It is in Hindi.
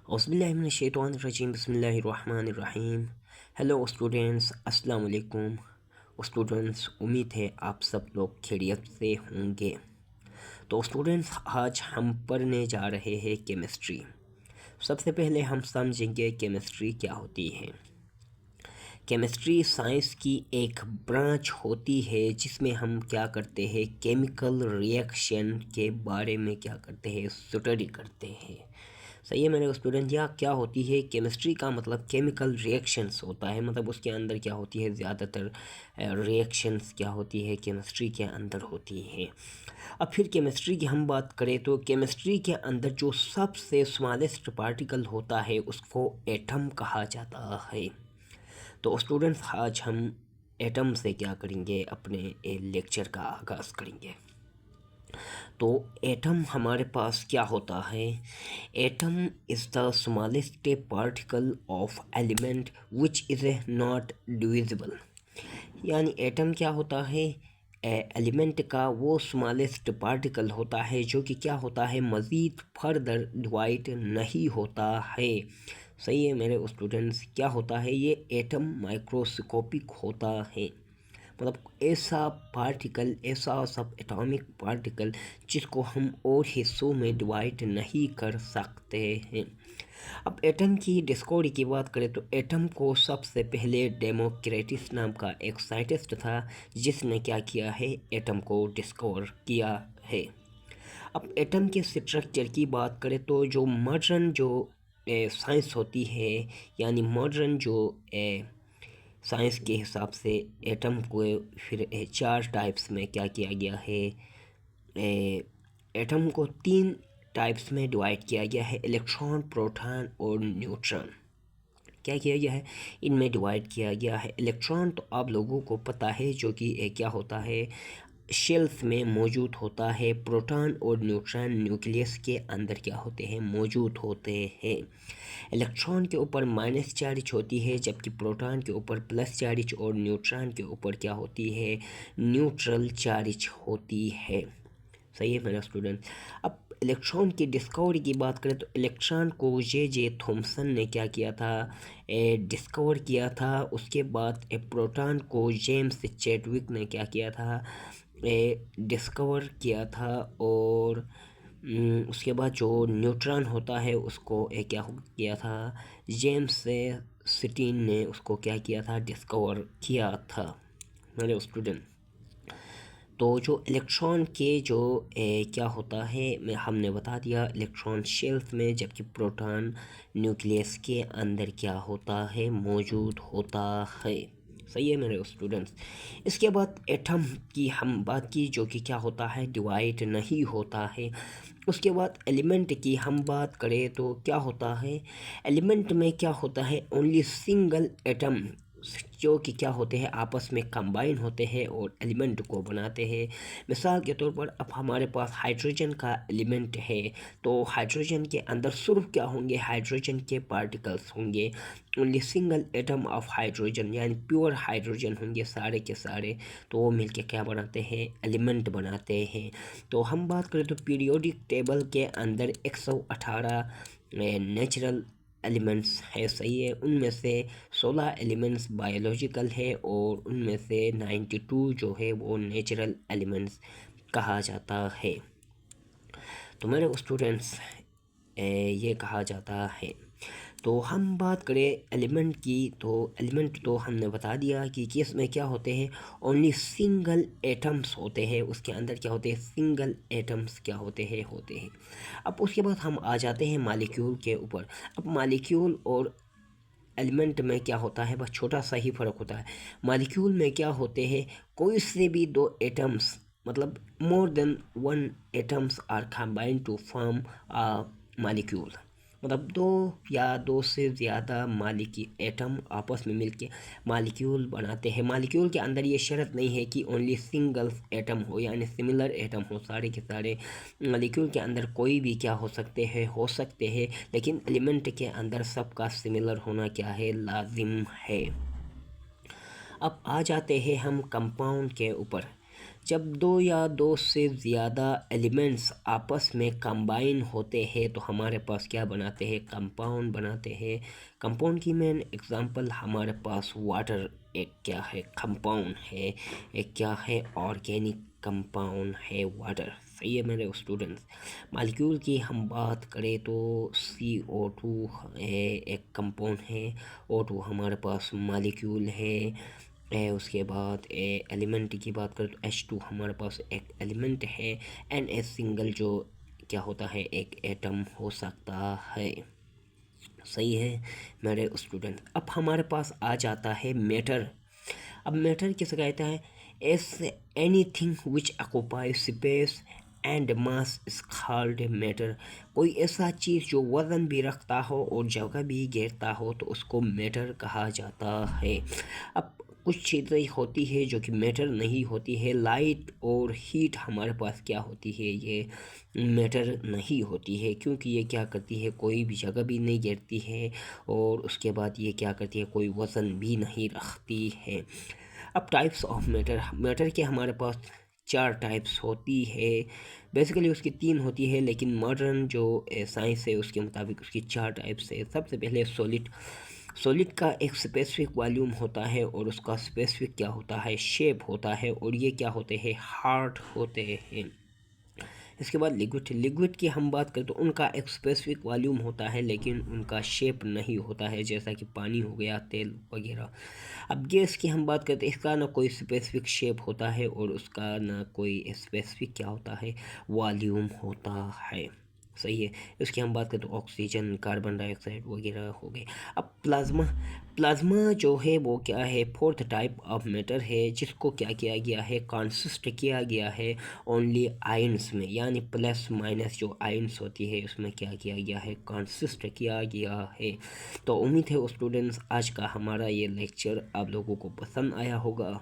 औज़ुबिल्लाहिमिनश्शैतानिर्रजीम बिस्मिल्लाहिर्रहमानिर्रहीम। हेलो स्टूडेंट्स, अस्सलाम वालेकुम। स्टूडेंट्स, उम्मीद है आप सब लोग खैरियत से होंगे। तो स्टूडेंट्स, आज हम पढ़ने जा रहे हैं केमिस्ट्री। सबसे पहले हम समझेंगे केमिस्ट्री क्या होती है। केमिस्ट्री साइंस की एक ब्रांच होती है जिसमें हम क्या करते हैं, केमिकल रिएक्शन के बारे में क्या करते हैं, स्टडी करते हैं। सही है मेरे स्टूडेंट। या क्या होती है केमिस्ट्री का मतलब केमिकल रिएक्शंस होता है, मतलब उसके अंदर क्या होती है, ज़्यादातर रिएक्शंस क्या होती है केमिस्ट्री के अंदर होती है। अब फिर केमिस्ट्री की हम बात करें तो केमिस्ट्री के अंदर जो सबसे स्मॉलेस्ट पार्टिकल होता है उसको एटम कहा जाता है। तो स्टूडेंट्स, आज हम एटम से क्या करेंगे, अपने लेक्चर का आगाज़ करेंगे। तो एटम हमारे पास क्या होता है। Atom is the smallest particle of element which is not divisible. यानी एटम क्या होता है, एलिमेंट का वो स्मॉलेस्ट पार्टिकल होता है जो कि क्या होता है, मज़ीद फर्दर डिवाइड नहीं होता है। सही है मेरे स्टूडेंट्स। क्या होता है ये एटम, माइक्रोस्कोपिक होता है, मतलब ऐसा पार्टिकल, ऐसा सब एटॉमिक पार्टिकल जिसको हम और हिस्सों में डिवाइड नहीं कर सकते हैं। अब एटम की डिस्कवरी की बात करें तो एटम को सबसे पहले डेमोक्रिटस नाम का एक साइंटिस्ट था जिसने क्या किया है, एटम को डिस्कवर किया है। अब एटम के स्ट्रक्चर की बात करें तो जो मॉडर्न जो साइंस होती है, यानी मॉडर्न जो साइंस के हिसाब से एटम को फिर चार टाइप्स में क्या किया गया है, एटम को तीन टाइप्स में डिवाइड किया गया है, इलेक्ट्रॉन, प्रोटॉन और न्यूट्रॉन। क्या किया गया है, इनमें डिवाइड किया गया है। इलेक्ट्रॉन तो आप लोगों को पता है जो कि क्या होता है, शेल्स में मौजूद होता है। प्रोटॉन और न्यूट्रॉन न्यूक्लियस के अंदर क्या होते हैं, मौजूद होते हैं। इलेक्ट्रॉन के ऊपर माइनस चार्ज होती है जबकि प्रोटॉन के ऊपर प्लस चार्ज और न्यूट्रॉन के ऊपर क्या होती है, न्यूट्रल चार्ज होती है। सही है मेरा स्टूडेंट। अब इलेक्ट्रॉन की डिस्कवरी की बात करें तो इलेक्ट्रॉन को जे थॉमसन ने क्या किया था, डिस्कवर किया था। उसके बाद प्रोटॉन को जेम्स चैडविक ने क्या किया था, डिस्कवर किया था। और उसके बाद जो न्यूट्रॉन होता है उसको क्या किया था, जेम्स स्टीन ने उसको क्या किया था, डिस्कवर किया था मेरे स्टूडेंट। तो जो इलेक्ट्रॉन के जो क्या होता है, मैं हमने बता दिया, इलेक्ट्रॉन शेल्स में, जबकि प्रोटॉन न्यूक्लियस के अंदर क्या होता है, मौजूद होता है। सही है मेरे स्टूडेंट्स। इसके बाद एटम की हम बात की जो कि क्या होता है, डिवाइड नहीं होता है। उसके बाद एलिमेंट की हम बात करें तो क्या होता है, एलिमेंट में क्या होता है, ओनली सिंगल एटम जो कि क्या होते हैं, आपस में कंबाइन होते हैं और एलिमेंट को बनाते हैं। मिसाल के तौर पर अब हमारे पास हाइड्रोजन का एलिमेंट है, तो हाइड्रोजन के अंदर सिर्फ क्या होंगे, हाइड्रोजन के पार्टिकल्स होंगे। Only single atom of hydrogen, यानी प्योर हाइड्रोजन होंगे सारे के सारे। तो वो मिलके क्या बनाते हैं, एलिमेंट बनाते हैं। तो हम बात करें तो पीरियोडिक टेबल के अंदर 118 नेचुरल एलिमेंट्स है। सही है। उनमें से 16 एलिमेंट्स बायोलॉजिकल है और उनमें से 92 जो है वो नेचुरल एलिमेंट्स कहा जाता है। तो मेरे स्टूडेंट्स, ये कहा जाता है। तो हम बात करें एलिमेंट की, तो एलिमेंट तो हमने बता दिया कि किस में क्या होते हैं, ओनली सिंगल एटम्स होते हैं। उसके अंदर क्या होते हैं, सिंगल एटम्स क्या होते हैं। अब उसके बाद हम आ जाते हैं मालिक्यूल के ऊपर। अब मालिक्यूल और एलिमेंट में क्या होता है, बस छोटा सा ही फ़र्क होता है। मालिक्यूल में क्या होते हैं, कोई से भी दो एटम्स, मतलब more than one atoms are combined to form a molecule, मतलब दो या दो से ज़्यादा मालिकी एटम आपस में मिलके मालिक्यूल बनाते हैं। मालिक्यूल के अंदर ये शर्त नहीं है कि ओनली सिंगल एटम हो, यानी सिमिलर एटम हो। सारे के सारे मालिक्यूल के अंदर कोई भी क्या हो सकते हैं, लेकिन एलिमेंट के अंदर सबका सिमिलर होना क्या है, लाजिम है। अब आ जाते हैं हम कंपाउंड के ऊपर। जब दो या दो से ज़्यादा एलिमेंट्स आपस में कंबाइन होते हैं तो हमारे पास क्या बनाते हैं, कंपाउंड बनाते हैं। कंपाउंड की मेन एग्जांपल हमारे पास वाटर एक क्या है, कंपाउंड है। एक क्या है, ऑर्गेनिक कंपाउंड है वाटर। सही है मेरे स्टूडेंट्स। मालिक्यूल की हम बात करें तो CO2 है, एक कंपाउंड है। O2 हमारे पास मालिक्यूल है। उसके बाद एलिमेंट की बात करें तो H2 हमारे पास एक एलिमेंट है। NH सिंगल जो क्या होता है, एक एटम हो सकता है। सही है मेरे स्टूडेंट। अब हमारे पास आ जाता है मैटर। अब मैटर किसे कहता है, S anything which occupy space and mass is called matter. कोई ऐसा चीज़ जो वजन भी रखता हो और जगह भी घेरता हो तो उसको मैटर कहा जाता है। अब कुछ चीज़ें होती है जो कि मैटर नहीं होती है। लाइट और हीट हमारे पास क्या होती है, ये मैटर नहीं होती है, क्योंकि ये क्या करती है, कोई भी जगह भी नहीं घेरती है और उसके बाद ये क्या करती है, कोई वज़न भी नहीं रखती है। अब टाइप्स ऑफ मैटर। मैटर के हमारे पास 4 टाइप्स होती है। बेसिकली उसकी 3 होती है, लेकिन मॉडर्न जो साइंस है उसके मुताबिक उसकी 4 टाइप्स है। सबसे पहले सॉलिड। सॉलिड का एक स्पेसिफिक वॉल्यूम होता है और उसका स्पेसिफिक क्या होता है, शेप होता है, और ये क्या होते हैं, हार्ड होते हैं। इसके बाद लिक्विड। लिक्विड की हम बात करें तो उनका एक स्पेसिफिक वॉल्यूम होता है लेकिन उनका शेप नहीं होता है, जैसा कि पानी हो गया, तेल वगैरह। अब गैस की हम बात करते हैं, इसका ना कोई स्पेसिफिक शेप होता है और उसका ना कोई स्पेसिफिक क्या होता है, वॉल्यूम होता है। सही है। इसकी हम बात करें तो ऑक्सीजन, कार्बन डाइऑक्साइड वगैरह हो गए। अब प्लाज्मा। प्लाज्मा जो है वो क्या है, फोर्थ टाइप ऑफ मैटर है, जिसको क्या किया गया है, कंसिस्ट किया गया है ओनली आयंस में, यानी प्लस माइनस जो आयंस होती है उसमें क्या किया गया है, कंसिस्ट किया गया है। तो उम्मीद है स्टूडेंट्स आज का हमारा ये लेक्चर आप लोगों को पसंद आया होगा।